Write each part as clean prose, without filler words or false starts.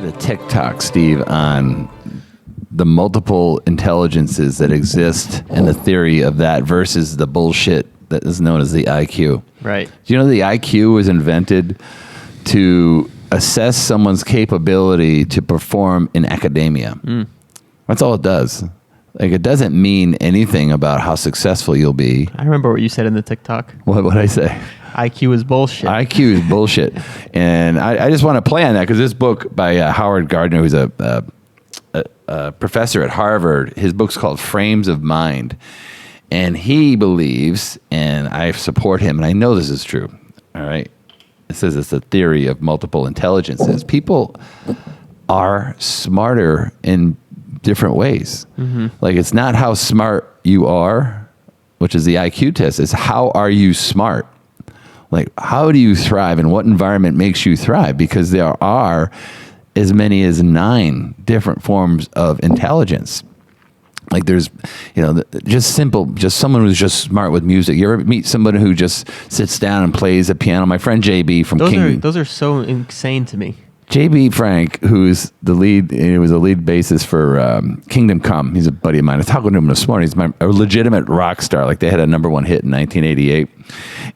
did a TikTok, Steve, on the multiple intelligences that exist and the theory of that versus the bullshit that is known as the IQ. Right. Do you know the IQ was invented to assess someone's capability to perform in academia? That's all it does. Like, it doesn't mean anything about how successful you'll be. I remember what you said in the TikTok. What would I say? IQ is bullshit. IQ is bullshit. And I just want to play on that because this book by Howard Gardner, who's a professor at Harvard, his book's called Frames of Mind. And he believes, and I support him, and I know this is true, all right? It says it's a theory of multiple intelligences. People are smarter in different ways. Like, it's not how smart you are, which is the IQ test. It's how are you smart? Like, how do you thrive and what environment makes you thrive? Because there are as many as 9 different forms of intelligence. Like, there's, just someone who's just smart with music. You ever meet somebody who just sits down and plays a piano? My friend JB from Those are so insane to me. JB Frank, who's the lead, he was a lead bassist for Kingdom Come. He's a buddy of mine. I was talking to him this morning. He's a legitimate rock star. Like, they had a #1 hit in 1988.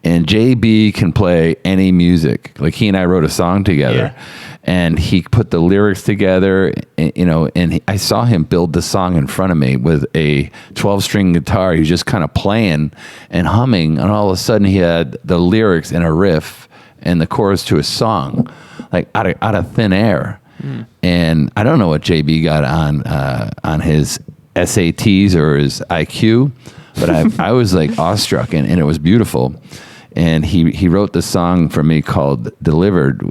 And JB can play any music. Like, he and I wrote a song together. Yeah. And he put the lyrics together, and I saw him build the song in front of me with a 12-string guitar. He was just kind of playing and humming, and all of a sudden he had the lyrics and a riff and the chorus to a song, like out of thin air. And I don't know what JB got on his SATs or his IQ, but I was like awestruck, and it was beautiful. And he wrote the song for me called Delivered,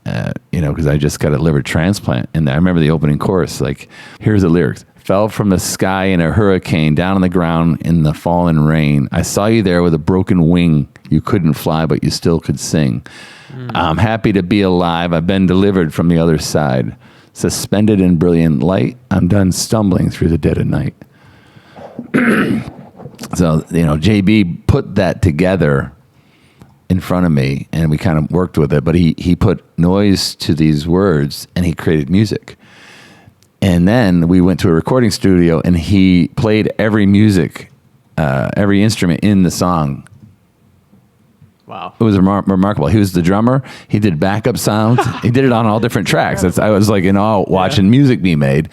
because I just got a liver transplant. And I remember the opening chorus, like, here's the lyrics. Fell from the sky in a hurricane, down on the ground in the falling rain. I saw you there with a broken wing. You couldn't fly, but you still could sing. I'm happy to be alive. I've been delivered from the other side. Suspended in brilliant light. I'm done stumbling through the dead of night. So, JB put that together in front of me, and we kind of worked with it, but he put noise to these words, and he created music. And then we went to a recording studio, and he played every every instrument in the song. Wow. It was remarkable. He was the drummer. He did backup sounds. He did it on all different tracks. I was like in awe watching music be made.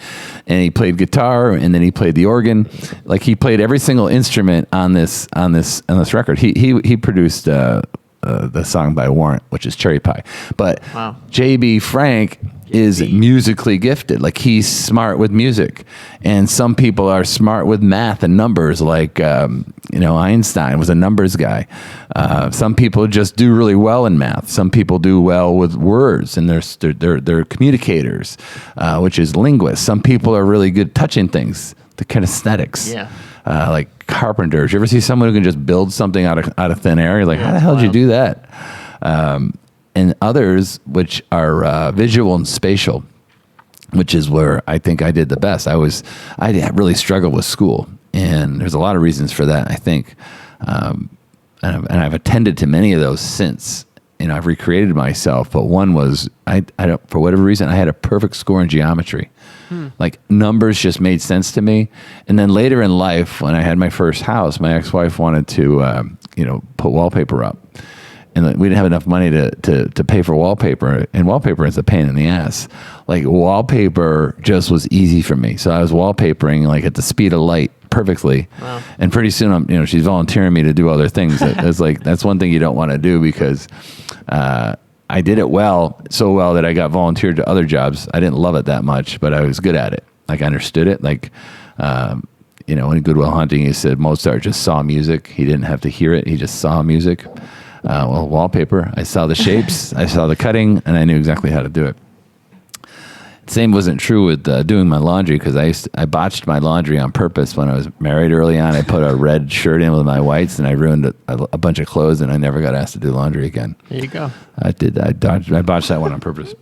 And he played guitar, and then he played the organ. Like, he played every single instrument on this record. He produced the song by Warrant, which is Cherry Pie. But wow. JB Frank is musically gifted. Like, he's smart with music. And some people are smart with math and numbers, like, Einstein was a numbers guy. Some people just do really well in math. Some people do well with words, and they're communicators, which is linguists. Some people are really good touching things, the kinesthetics. Yeah. Like carpenters. You ever see someone who can just build something out of thin air? You're like, how the hell did you do that? And others, which are visual and spatial, which is where I think I did the best. I really struggled with school, and there's a lot of reasons for that, I think. And I've attended to many of those since. I've recreated myself, but one was I don't, for whatever reason, I had a perfect score in geometry. Like, numbers just made sense to me. And then later in life, when I had my first house, my ex-wife wanted to, put wallpaper up. And we didn't have enough money to pay for wallpaper. And wallpaper is a pain in the ass. Like, wallpaper just was easy for me. So I was wallpapering, like, at the speed of light perfectly. Wow. And pretty soon, she's volunteering me to do other things. It's like, that's one thing you don't want to do, because I did it so well that I got volunteered to other jobs. I didn't love it that much, but I was good at it. Like, I understood it. Like, in Good Will Hunting, he said Mozart just saw music. He didn't have to hear it. He just saw music. Wallpaper, I saw the shapes, I saw the cutting, and I knew exactly how to do it. Same wasn't true with doing my laundry, because I botched my laundry on purpose when I was married early on. I put a red shirt in with my whites, and I ruined a bunch of clothes, and I never got asked to do laundry again. There you go. I did. I botched that one on purpose.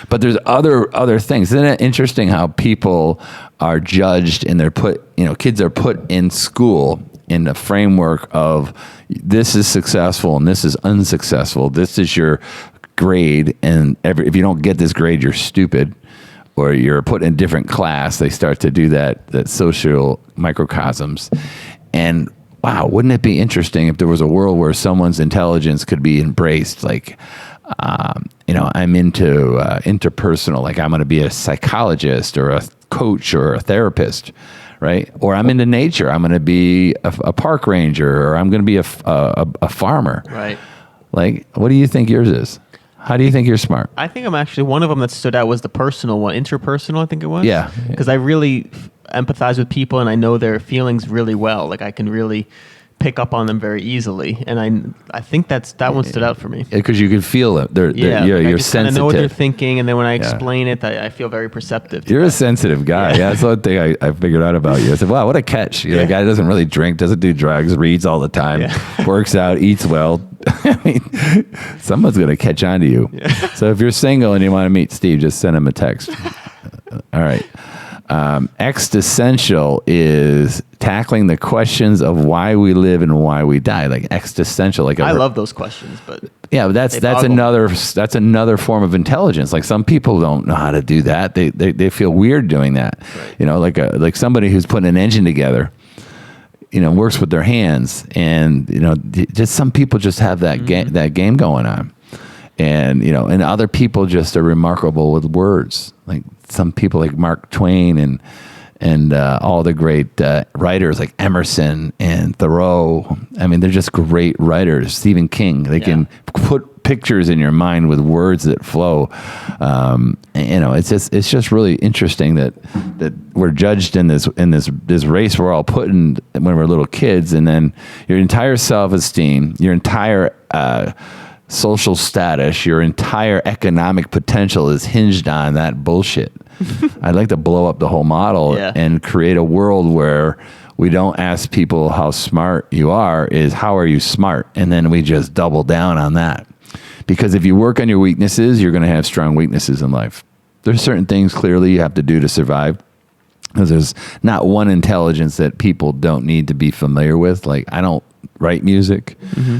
But there's other things. Isn't it interesting how people are judged, and kids are put in school in the framework of this is successful and this is unsuccessful. This is your grade, and if you don't get this grade, you're stupid, or you're put in a different class. They start to do that social microcosms. And wow, wouldn't it be interesting if there was a world where someone's intelligence could be embraced? Like, I'm into interpersonal, like I'm going to be a psychologist or a coach or a therapist, right? Or I'm into nature. I'm going to be a park ranger, or I'm going to be a farmer. Right. Like, what do you think yours is? How do you think you're smart? I think I'm actually, one of them that stood out was the personal one, interpersonal, I think it was. Yeah. Because I really empathize with people, and I know their feelings really well. Like, I can really pick up on them very easily, and I think that one stood out for me. Because you can feel it. You're just kind of sensitive. know what they're thinking, and then when I explain it, I feel very perceptive. You're a sensitive guy. Yeah, that's one thing I figured out about you. I said, wow, what a catch. You're a guy who doesn't really drink, doesn't do drugs, reads all the time, works out, eats well. I mean, someone's going to catch on to you. Yeah. So if you're single and you want to meet Steve, just send him a text. All right. Existential is tackling the questions of why we live and why we die. Like existential. Like I love those questions, but yeah, but that's another form of intelligence. Like some people don't know how to do that. They feel weird doing that. Right. Like somebody who's putting an engine together, works with their hands, and just some people just have that game going on. And and other people just are remarkable with words. Like some people, like Mark Twain and all the great writers like Emerson and Thoreau. I mean, they're just great writers. Stephen King. They can put pictures in your mind with words that flow. It's just really interesting that we're judged in this race we're all put in when we're little kids, and then your entire self-esteem, your entire social status, your entire economic potential is hinged on that bullshit. I'd like to blow up the whole model and create a world where we don't ask people how smart you are, is how are you smart? And then we just double down on that. Because if you work on your weaknesses, you're going to have strong weaknesses in life. There's certain things clearly you have to do to survive. Because there's not one intelligence that people don't need to be familiar with. Like, I don't write music.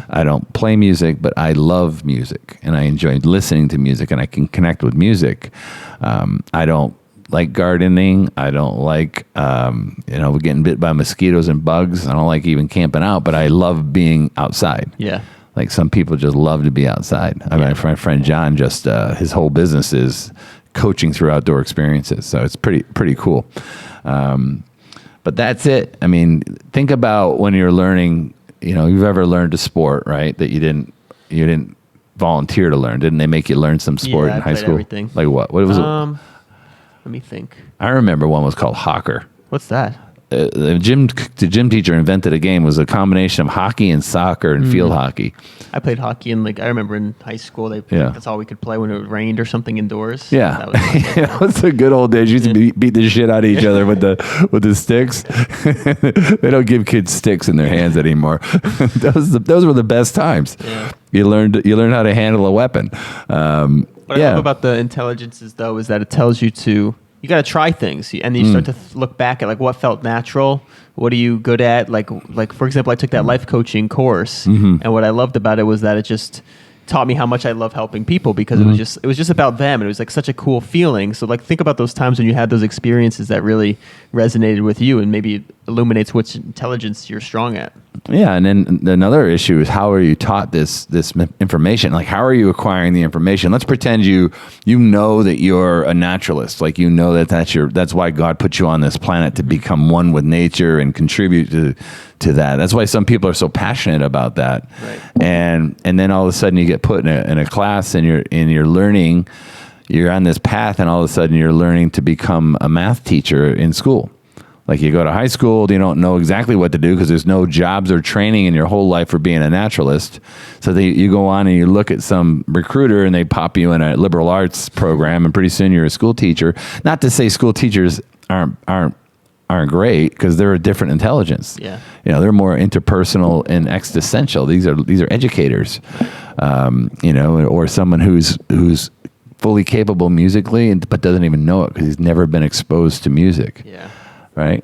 I don't play music, but I love music, and I enjoy listening to music, and I can connect with music. I don't like gardening. I don't like, getting bit by mosquitoes and bugs. I don't like even camping out, but I love being outside. Yeah. Like some people just love to be outside. I mean, my friend John just, his whole business is coaching through outdoor experiences. So it's pretty cool. But that's it. I mean, think about when you're learning, you've ever learned a sport, right? That you didn't volunteer to learn. Didn't they make you learn some sport in high school? Everything. Like what? What was it? Let me think. I remember one was called Hawker. What's that? The gym teacher invented a game. It was a combination of hockey and soccer and field hockey. I played hockey, and I remember in high school that's all we could play when it rained or something indoors. Yeah, that was the good old days. You used to beat the shit out of each other with the sticks. They don't give kids sticks in their hands anymore. Those were the best times. Yeah. You learned how to handle a weapon. What I love about the intelligences, though, is that it tells you to. You got to try things, and then you start to look back at what felt natural. What are you good at? Like for example, I took that life coaching course, and what I loved about it was that it just taught me how much I love helping people, because it was just about them, and it was like such a cool feeling. So think about those times when you had those experiences that really resonated with you, and maybe it illuminates which intelligence you're strong at. Yeah, and then another issue is, how are you taught this information? Like, how are you acquiring the information? Let's pretend you know that you're a naturalist. Like, that's why God put you on this planet, to become one with nature and contribute to that. That's why some people are so passionate about that. Right. And then all of a sudden you get put in a class, and you're learning. You're on this path, and all of a sudden you're learning to become a math teacher in school. Like, you go to high school, you don't know exactly what to do because there's no jobs or training in your whole life for being a naturalist. So you go on and you look at some recruiter, and they pop you in a liberal arts program, and pretty soon you're a school teacher. Not to say school teachers aren't great, because they're a different intelligence. Yeah. They're more interpersonal and existential. These are educators, or someone who's fully capable musically, but doesn't even know it because he's never been exposed to music. Yeah. Right.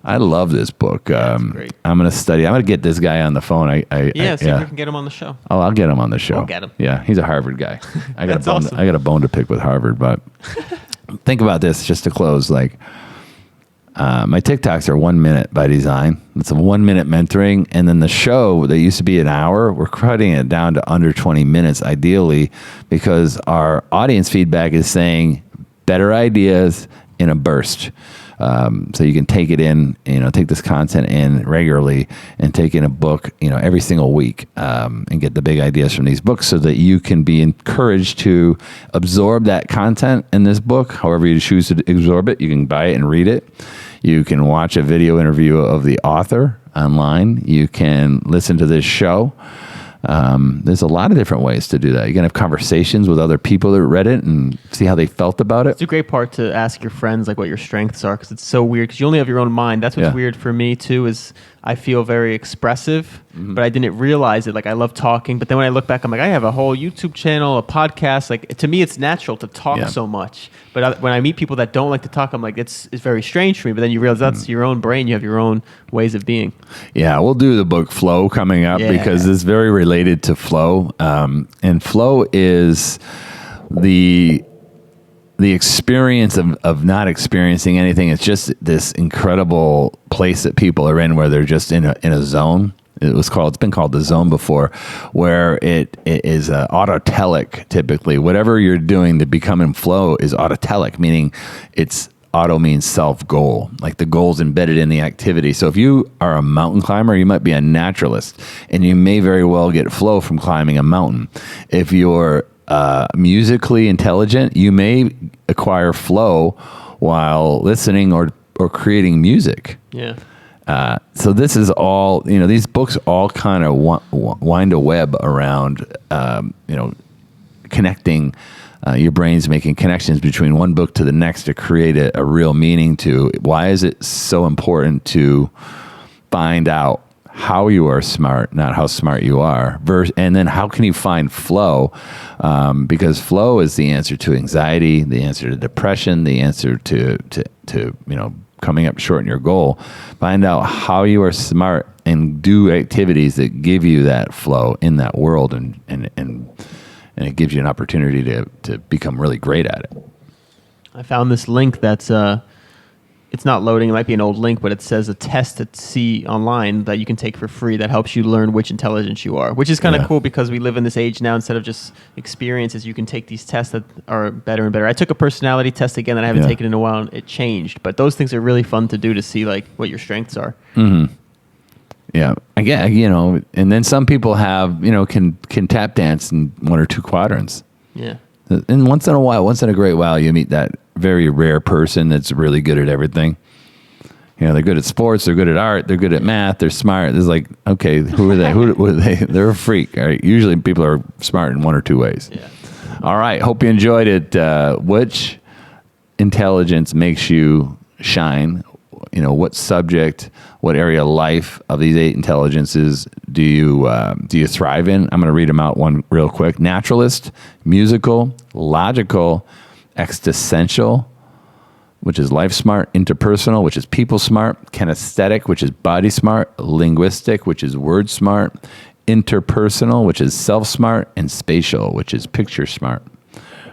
I love this book. Great. I'm going to study. I'm going to get this guy on the phone. See if we can get him on the show. Oh, I'll get him on the show. We'll get him. Yeah, he's a Harvard guy. I got That's I got a bone to pick with Harvard, but think about this just to close. Like, my TikToks are 1 minute by design. It's a 1 minute mentoring. And then the show that used to be an hour, we're cutting it down to under 20 minutes, ideally, because our audience feedback is saying better ideas in a burst. So you can take it in, take this content in regularly and take in a book, every single week, and get the big ideas from these books so that you can be encouraged to absorb that content in this book. However you choose to absorb it, you can buy it and read it. You can watch a video interview of the author online. You can listen to this show. There's a lot of different ways to do that. You can have conversations with other people that read it and see how they felt about it. It's a great part to ask your friends like what your strengths are, because it's so weird because you only have your own mind. That's what's weird for me too, is I feel very expressive, but I didn't realize it. Like, I love talking, but then when I look back, I'm like, I have a whole YouTube channel, a podcast. Like, to me, it's natural to talk so much. But when I meet people that don't like to talk, I'm like, it's very strange for me. But then you realize that's your own brain. You have your own ways of being. Yeah, we'll do the book Flow coming up because it's very related to flow. And flow is the experience of not experiencing anything. It's just this incredible place that people are in where they're just in a zone. It's been called the zone before, where it is autotelic typically. Whatever you're doing to become in flow is autotelic, meaning it's auto means self-goal, like the goal's embedded in the activity. So if you are a mountain climber, you might be a naturalist, and you may very well get flow from climbing a mountain. If you're musically intelligent, you may acquire flow while listening or creating music. Yeah. So this is all, these books all kind of wind a web around, connecting, your brain's making connections between one book to the next to create a real meaning to. Why is it so important to find out how you are smart, not how smart you are, and then how can you find flow? Because flow is the answer to anxiety, the answer to depression, the answer to coming up short in your goal. Find out how you are smart and do activities that give you that flow in that world, and it gives you an opportunity to become really great at it. I found this link that's it's not loading. It might be an old link, but it says a test at sea online that you can take for free that helps you learn which intelligence you are, which is kind of cool because we live in this age now. Instead of just experiences, you can take these tests that are better and better. I took a personality test again that I haven't taken in a while, and it changed. But those things are really fun to do to see like what your strengths are. Mm-hmm. Yeah, again, and then some people have, can tap dance in one or two quadrants. Yeah. And once in a great while, you meet that very rare person that's really good at everything. They're good at sports, they're good at art, they're good at math, they're smart. It's like, okay, who are they? Who are they? They're a freak. All right? Usually people are smart in one or two ways. Yeah. All right, hope you enjoyed it. Which intelligence makes you shine? What subject, what area of life of these 8 intelligences do you thrive in? I'm going to read them out one real quick. Naturalist, musical, logical, existential, which is life smart, interpersonal, which is people smart, kinesthetic, which is body smart, linguistic, which is word smart, interpersonal, which is self smart, and spatial, which is picture smart.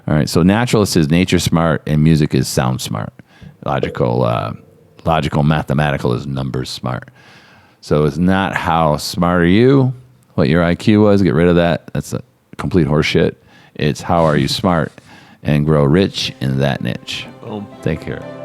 All right, so naturalist is nature smart, and music is sound smart. Logical, mathematical is numbers smart. So it's not how smart are you, what your IQ was, get rid of that. That's a complete horseshit. It's how are you smart and grow rich in that niche. Boom. Take care.